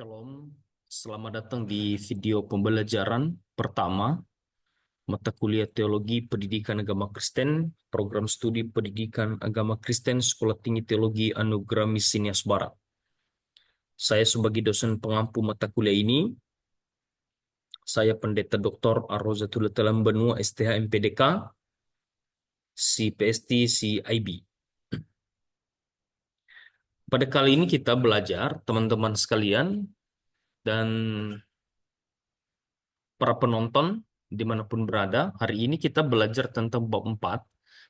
Shalom, selamat datang di video pembelajaran pertama mata kuliah Teologi Pendidikan Agama Kristen, program studi Pendidikan Agama Kristen, Sekolah Tinggi Teologi Anugerah Misionias Barat. Saya sebagai dosen pengampu mata kuliah ini, saya Pendeta Dr. Arrozatul Telam Benua STH MPDK, CPST, CIB. Pada kali ini kita belajar, teman-teman sekalian, dan para penonton dimanapun berada, hari ini kita belajar tentang bab 4,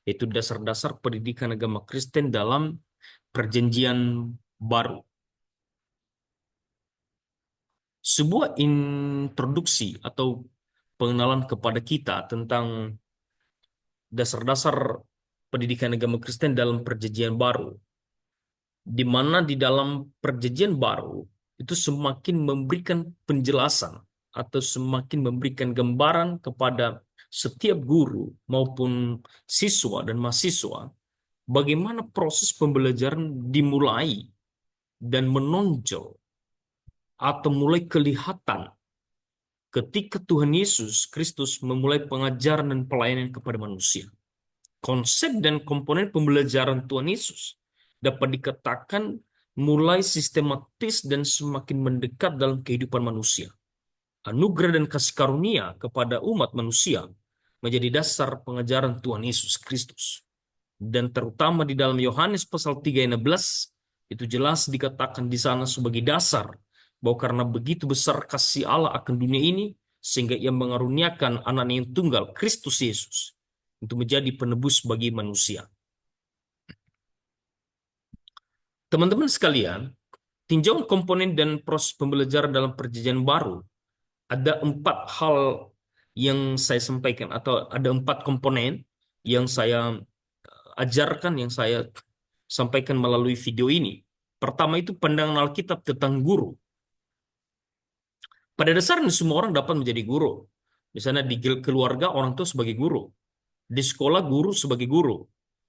yaitu dasar-dasar pendidikan agama Kristen dalam perjanjian baru. Sebuah introduksi atau pengenalan kepada kita tentang dasar-dasar pendidikan agama Kristen dalam perjanjian baru, di mana di dalam perjanjian baru itu semakin memberikan penjelasan atau semakin memberikan gambaran kepada setiap guru maupun siswa dan mahasiswa bagaimana proses pembelajaran dimulai dan menonjol atau mulai kelihatan ketika Tuhan Yesus Kristus memulai pengajaran dan pelayanan kepada manusia. Konsep dan komponen pembelajaran Tuhan Yesus dapat dikatakan mulai sistematis dan semakin mendekat dalam kehidupan manusia. Anugerah dan kasih karunia kepada umat manusia menjadi dasar pengajaran Tuhan Yesus Kristus. Dan terutama di dalam Yohanes pasal 3 ayat 16, itu jelas dikatakan di sana sebagai dasar bahwa karena begitu besar kasih Allah akan dunia ini, sehingga ia mengaruniakan anaknya yang tunggal, Kristus Yesus, untuk menjadi penebus bagi manusia. Teman-teman sekalian, tinjauan komponen dan proses pembelajaran dalam perjanjian baru, ada 4 hal yang saya sampaikan, atau ada 4 komponen yang saya ajarkan, yang saya sampaikan melalui video ini. Pertama itu pandangan Alkitab tentang guru. Pada dasarnya semua orang dapat menjadi guru. Misalnya di keluarga orang tua sebagai guru. Di sekolah guru sebagai guru.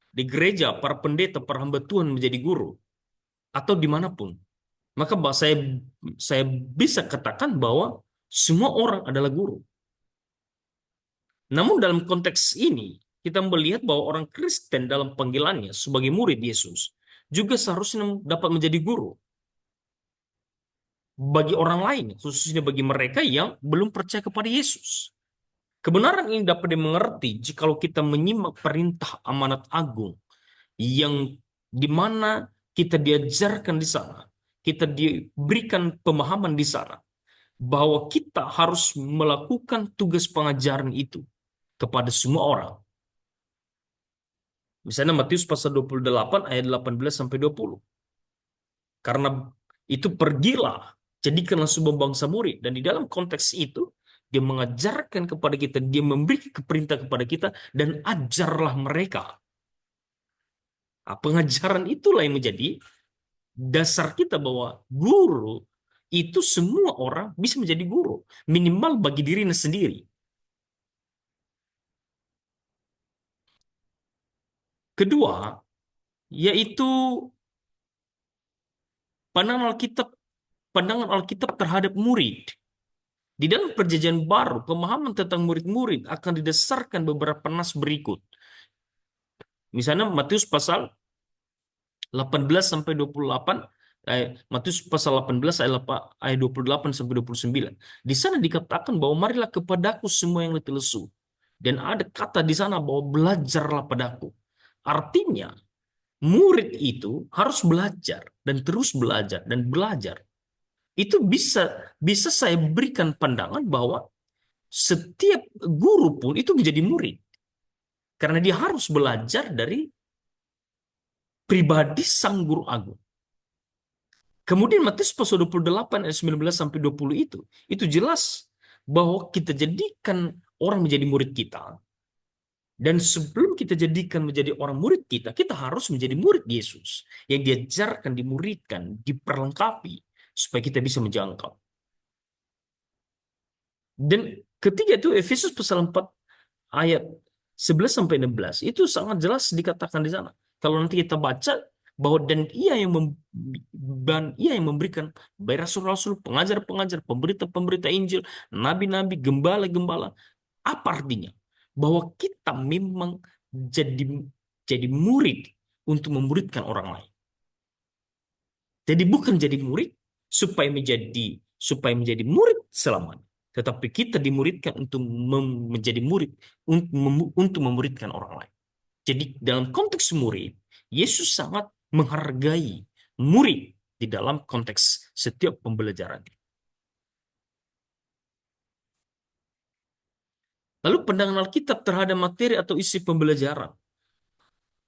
Di gereja para pendeta, para hamba Tuhan menjadi guru. Atau dimanapun. Maka saya bisa katakan bahwa semua orang adalah guru. Namun dalam konteks ini, kita melihat bahwa orang Kristen dalam panggilannya sebagai murid Yesus juga seharusnya dapat menjadi guru bagi orang lain, khususnya bagi mereka yang belum percaya kepada Yesus. Kebenaran ini dapat dimengerti jikalau kita menyimak perintah amanat agung yang di mana kita diajarkan di sana, kita diberikan pemahaman di sana bahwa kita harus melakukan tugas pengajaran itu kepada semua orang. Misalnya Matius pasal 28 ayat 18 sampai 20. Karena itu pergilah, jadikanlah sebuah bangsa murid. Dan di dalam konteks itu, dia mengajarkan kepada kita, dia memberi perintah kepada kita, dan ajarlah mereka. Nah, pengajaran itulah yang menjadi dasar kita bahwa guru itu semua orang bisa menjadi guru. Minimal bagi dirinya sendiri. Kedua, yaitu pandangan Alkitab terhadap murid. Di dalam perjanjian baru, pemahaman tentang murid-murid akan didasarkan beberapa nas berikut. Misalnya Matius pasal 18 sampai 28, Matius pasal 18 ayat 28 sampai 29. Di sana dikatakan bahwa marilah kepadaku semua yang letih lesu. Dan ada kata di sana bahwa belajarlah padaku. Artinya, murid itu harus belajar dan terus belajar dan belajar. Itu bisa saya berikan pandangan bahwa setiap guru pun itu menjadi murid. Karena dia harus belajar dari pribadi sang guru agung. Kemudian Matius pasal 28 ayat 19 sampai 20 itu jelas bahwa kita jadikan orang menjadi murid kita. Dan sebelum kita jadikan menjadi orang murid kita, kita harus menjadi murid Yesus. Yang diajarkan, dimuridkan, diperlengkapi supaya kita bisa menjangkau. Dan ketiga itu Efesus pasal 4 ayat 11 sampai 16 itu sangat jelas dikatakan di sana. Kalau nanti kita baca bahwa dan ia yang memberikan baik rasul-rasul, pengajar-pengajar, pemberita-pemberita Injil, nabi-nabi, gembala-gembala. Apa artinya? Bahwa kita memang jadi jadi murid untuk memuridkan orang lain. Jadi bukan jadi murid supaya menjadi murid selamanya, tetapi kita dimuridkan untuk menjadi murid untuk memuridkan orang lain. Jadi dalam konteks murid, Yesus sangat menghargai murid di dalam konteks setiap pembelajaran. Lalu pandangan Alkitab terhadap materi atau isi pembelajaran.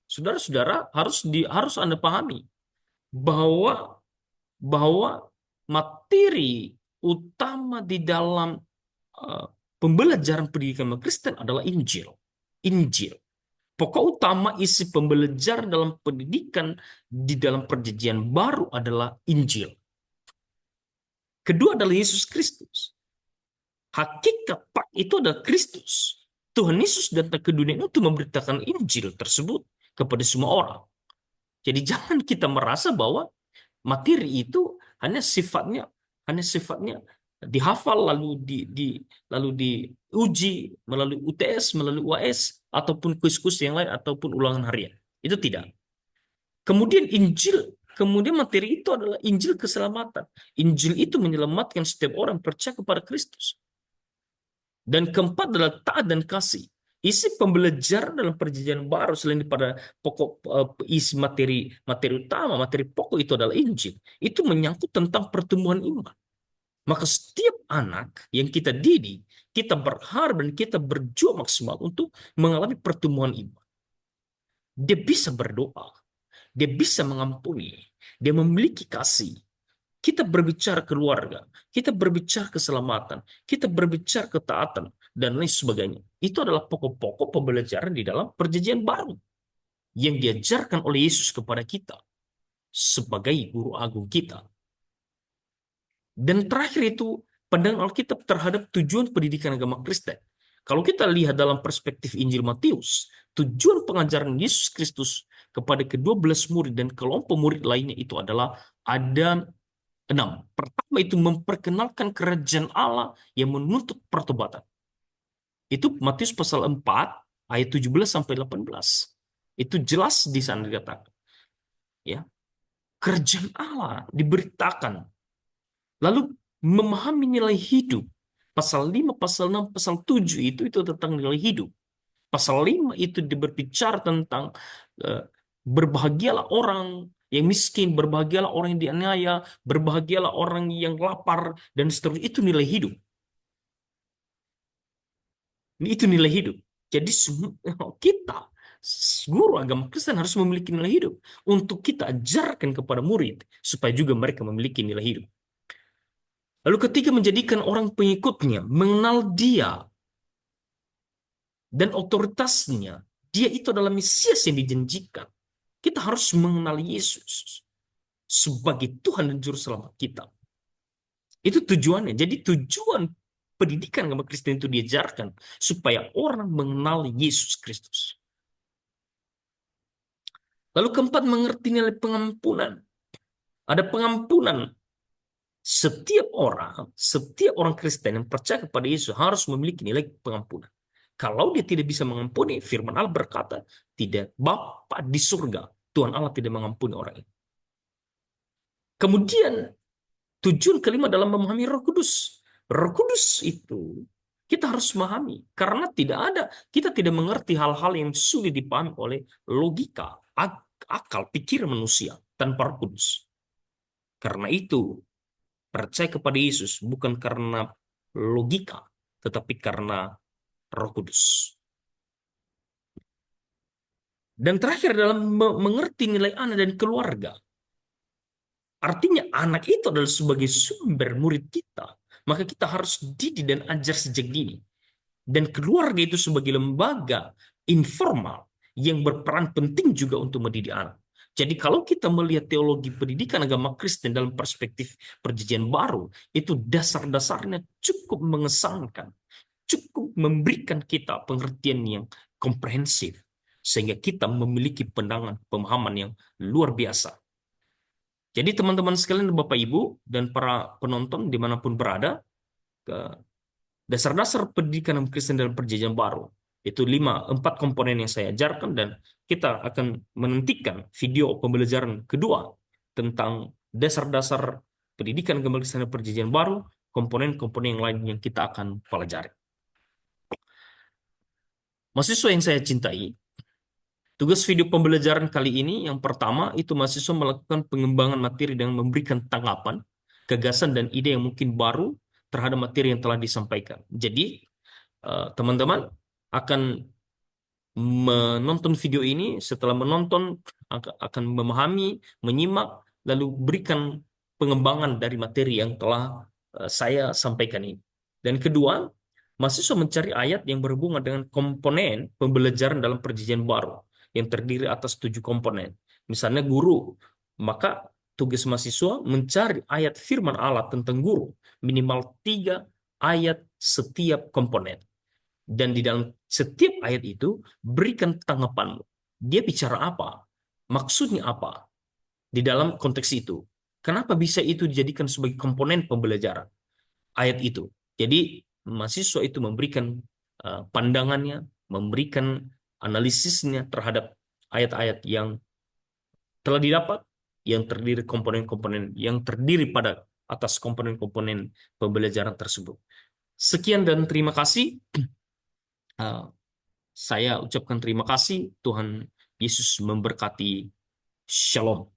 Saudara-saudara, harus Anda pahami bahwa bahwa materi utama di dalam uh, pembelajaran pendidikan Kristen adalah Injil. Injil. Pokok utama isi pembelajaran dalam pendidikan di dalam perjanjian baru adalah Injil. Kedua adalah Yesus Kristus. Hakikat Pak itu adalah Kristus. Tuhan Yesus datang ke dunia ini untuk memberitakan Injil tersebut kepada semua orang. Jadi jangan kita merasa bahwa materi itu hanya sifatnya dihafal lalu diuji melalui UTS, melalui UAS ataupun kuis-kuis yang lain ataupun ulangan harian. Itu tidak. Kemudian materi itu adalah Injil keselamatan. Injil itu menyelamatkan setiap orang percaya kepada Kristus. Dan keempat adalah taat dan kasih. Isi pembelajaran dalam perjanjian baru selain pada pokok isi materi utama, materi pokok itu adalah Injil. Itu menyangkut tentang pertumbuhan iman. Maka setiap anak yang kita didik, kita berharap dan kita berjuang maksimal untuk mengalami pertumbuhan iman. Dia bisa berdoa, dia bisa mengampuni, dia memiliki kasih. Kita berbicara keluarga, kita berbicara keselamatan, kita berbicara ketaatan, dan lain sebagainya. Itu adalah pokok-pokok pembelajaran di dalam perjanjian baru yang diajarkan oleh Yesus kepada kita sebagai guru agung kita. Dan terakhir itu, pandangan Alkitab terhadap tujuan pendidikan agama Kristen. Kalau kita lihat dalam perspektif Injil Matius, tujuan pengajaran Yesus Kristus kepada ke-12 murid dan kelompok murid lainnya itu adalah ada 6. Pertama itu memperkenalkan kerajaan Allah yang menuntut pertobatan. Itu Matius pasal 4 ayat 17 sampai 18. Itu jelas di sana dikatakan. Ya. Kerajaan Allah diberitakan. Lalu memahami nilai hidup. Pasal 5, pasal 6, pasal 7 itu tentang nilai hidup. Pasal 5 itu berbicara tentang berbahagialah orang yang miskin, berbahagialah orang yang dianiaya, berbahagialah orang yang lapar, dan seterusnya. Itu nilai hidup. Itu nilai hidup. Jadi kita, guru agama Kristen harus memiliki nilai hidup. Untuk kita ajarkan kepada murid, supaya juga mereka memiliki nilai hidup. Lalu ketiga, menjadikan orang pengikutnya mengenal dia dan otoritasnya. Dia itu adalah Mesias yang dijanjikan. Kita harus mengenal Yesus sebagai Tuhan dan Juru Selamat kita. Itu tujuannya. Jadi tujuan pendidikan agama Kristen itu diajarkan supaya orang mengenal Yesus Kristus. Lalu keempat, mengerti nilai pengampunan. Ada pengampunan. Setiap orang Kristen yang percaya kepada Yesus harus memiliki nilai pengampunan. Kalau dia tidak bisa mengampuni, firman Allah berkata, tidak, Bapa di surga, Tuhan Allah tidak mengampuni orang itu. Kemudian tujuan kelima dalam memahami Roh Kudus. Roh Kudus itu kita harus memahami karena kita tidak mengerti hal-hal yang sulit dipahami oleh logika, akal, pikiran manusia tanpa Roh Kudus. Karena itu percaya kepada Yesus bukan karena logika, tetapi karena Roh Kudus. Dan terakhir dalam mengerti nilai anak dan keluarga. Artinya anak itu adalah sebagai sumber murid kita. Maka kita harus didik dan ajar sejak dini. Dan keluarga itu sebagai lembaga informal yang berperan penting juga untuk mendidik anak. Jadi kalau kita melihat teologi pendidikan agama Kristen dalam perspektif perjanjian baru, itu dasar-dasarnya cukup mengesankan, cukup memberikan kita pengertian yang komprehensif. sehingga kita memiliki pandangan pemahaman yang luar biasa. Jadi teman-teman sekalian, Bapak Ibu dan para penonton dimanapun berada, dasar-dasar pendidikan Kristen dalam Perjanjian Baru itu empat komponen yang saya ajarkan, dan kita akan menantikan video pembelajaran kedua tentang dasar-dasar pendidikan agama Kristen dalam Perjanjian Baru, komponen-komponen yang lain yang kita akan pelajari. Mahasiswa yang saya cintai, tugas video pembelajaran kali ini yang pertama itu mahasiswa melakukan pengembangan materi dengan memberikan tanggapan, gagasan, dan ide yang mungkin baru terhadap materi yang telah disampaikan. Jadi, teman-teman akan menonton video ini, setelah menonton akan memahami, menyimak, lalu berikan pengembangan dari materi yang telah saya sampaikan ini. Dan kedua, mahasiswa mencari ayat yang berhubungan dengan komponen pembelajaran dalam Perjanjian Baru yang terdiri atas 7 komponen. Misalnya guru, maka tugas mahasiswa mencari ayat firman Allah tentang guru, minimal 3 ayat setiap komponen. Dan di dalam setiap ayat itu, berikan tanggapanmu. Dia bicara apa? Maksudnya apa? Di dalam konteks itu. Kenapa bisa itu dijadikan sebagai komponen pembelajaran? Ayat itu. Jadi, mahasiswa itu memberikan pandangannya, memberikan analisisnya terhadap ayat-ayat yang telah didapat, yang terdiri komponen-komponen, yang terdiri pada atas komponen-komponen pembelajaran tersebut. Sekian dan terima kasih. Saya ucapkan terima kasih. Tuhan Yesus memberkati. Shalom.